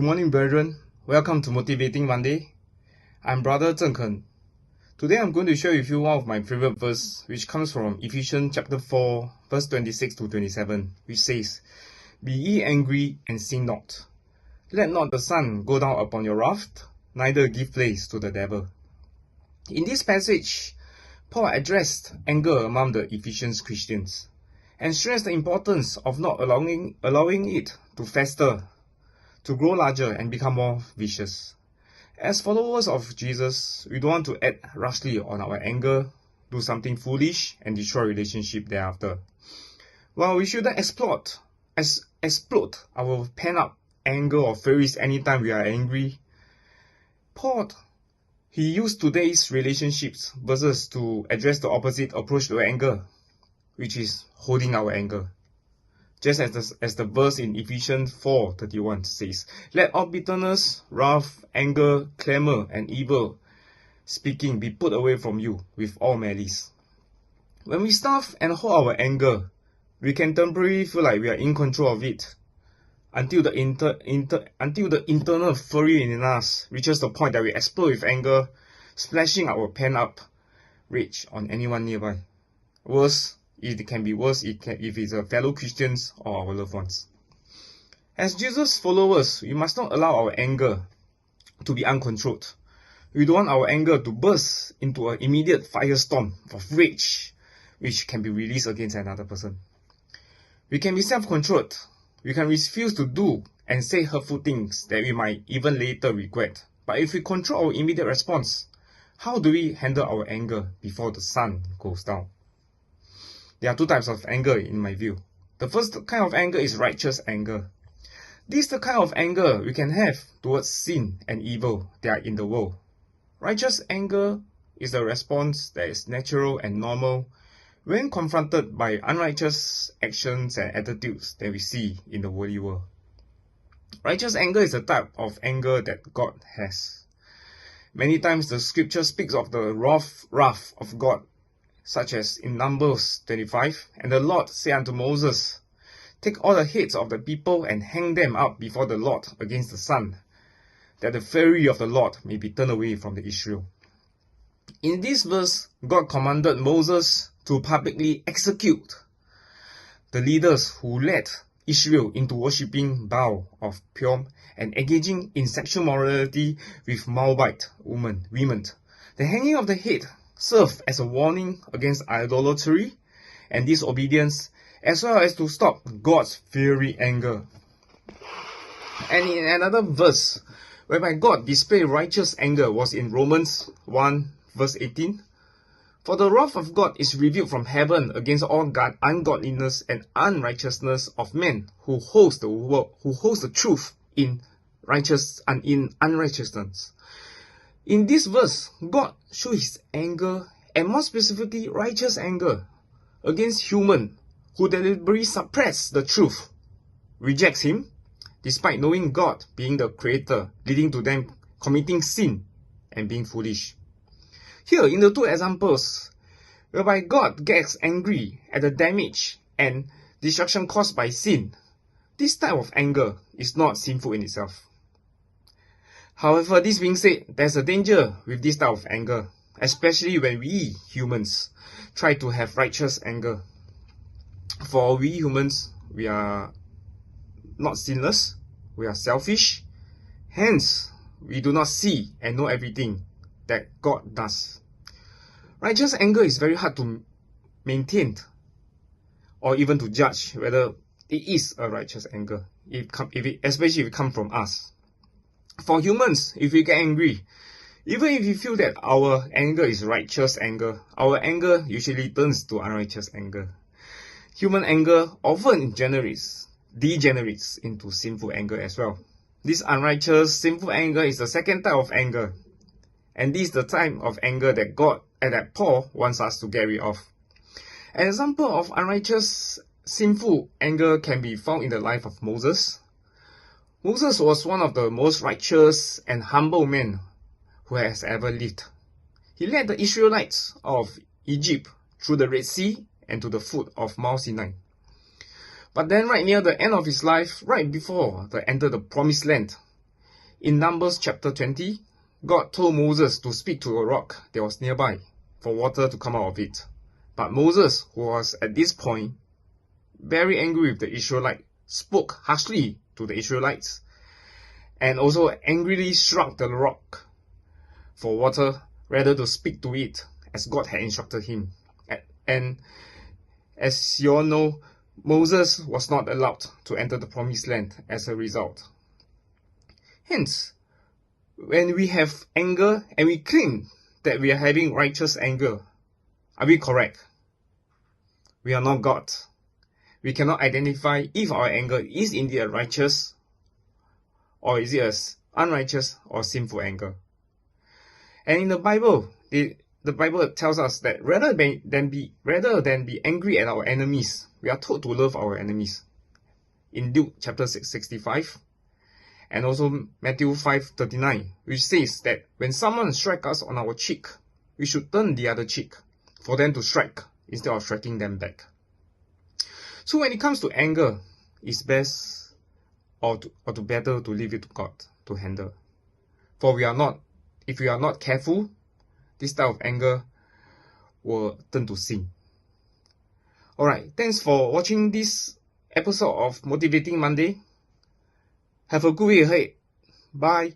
Good morning, brethren. Welcome to Motivating Monday. I'm Brother Zhen Ken. Today I'm going to share with you one of my favorite verse, which comes from Ephesians chapter 4, verse 26 to 27, which says, Be ye angry and sin not. Let not the sun go down upon your wrath, neither give place to the devil. In this passage, Paul addressed anger among the Ephesians Christians and stressed the importance of not allowing it to fester, to grow larger and become more vicious. As followers of Jesus, we don't want to act rashly on our anger, do something foolish, and destroy relationship thereafter. While we shouldn't explode our pent-up anger or furies anytime we are angry, Paul, he used today's relationships verses to address the opposite approach to anger, which is holding our anger. Just as the verse in Ephesians 4:31 says, Let all bitterness, wrath, anger, clamor, and evil speaking be put away from you with all malice. When we starve and hold our anger, we can temporarily feel like we are in control of it until the internal fury in us reaches the point that we explode with anger, splashing our pent-up rage on anyone nearby. Worse, it can be worse if it's a fellow Christians or our loved ones. As Jesus followers, we must not allow our anger to be uncontrolled. We don't want our anger to burst into an immediate firestorm of rage, which can be released against another person. We can be self-controlled. We can refuse to do and say hurtful things that we might even later regret. But if we control our immediate response, how do we handle our anger before the sun goes down? There are two types of anger in my view. The first kind of anger is righteous anger. This is the kind of anger we can have towards sin and evil that are in the world. Righteous anger is the response that is natural and normal when confronted by unrighteous actions and attitudes that we see in the worldly world. Righteous anger is a type of anger that God has. Many times the scripture speaks of the wrath of God, such as in Numbers 25, And the Lord said unto Moses, Take all the heads of the people and hang them up before the Lord against the sun, that the fury of the Lord may be turned away from the Israel. In this verse, God commanded Moses to publicly execute the leaders who led Israel into worshipping Baal of Peor and engaging in sexual morality with Moabite women. The hanging of the head served as a warning against idolatry and disobedience, as well as to stop God's fiery anger. And in another verse, whereby God displayed righteous anger, was in Romans 1 verse 18. For the wrath of God is revealed from heaven against all ungodliness and unrighteousness of men who holds the truth in unrighteousness. In this verse, God shows his anger, and more specifically righteous anger, against human who deliberately suppress the truth, rejects him, despite knowing God being the creator, leading to them committing sin and being foolish. Here, in the two examples, whereby God gets angry at the damage and destruction caused by sin, this type of anger is not sinful in itself. However, this being said, there's a danger with this type of anger, especially when we humans try to have righteous anger. For we humans, we are not sinless, we are selfish, hence we do not see and know everything that God does. Righteous anger is very hard to maintain or even to judge whether it is a righteous anger, especially if it comes from us. For humans, if we get angry, even if we feel that our anger is righteous anger, our anger usually turns to unrighteous anger. Human anger often degenerates into sinful anger as well. This unrighteous, sinful anger is the second type of anger. And this is the type of anger that God and that Paul wants us to get rid of. An example of unrighteous, sinful anger can be found in the life of Moses. Moses was one of the most righteous and humble men who has ever lived. He led the Israelites of Egypt through the Red Sea and to the foot of Mount Sinai. But then right near the end of his life, right before they entered the promised land, In Numbers chapter 20, God told Moses to speak to a rock that was nearby for water to come out of it. But Moses, who was at this point very angry with the Israelites, spoke harshly to the Israelites and also angrily struck the rock for water rather to speak to it as God had instructed him. And as you all know, Moses was not allowed to enter the promised land as a result. Hence, when we have anger and we claim that we are having righteous anger, are we correct? We are not God. We cannot identify if our anger is indeed righteous or is it unrighteous or sinful anger. And in the Bible, the Bible tells us that rather than be angry at our enemies, we are told to love our enemies. In Luke chapter 65, and also Matthew 5:39, which says that when someone strikes us on our cheek, we should turn the other cheek for them to strike instead of striking them back. So when it comes to anger, it's best or better to leave it to God to handle. For if we are not careful, this type of anger will turn to sin. Alright, thanks for watching this episode of Motivating Monday. Have a good week ahead. Bye.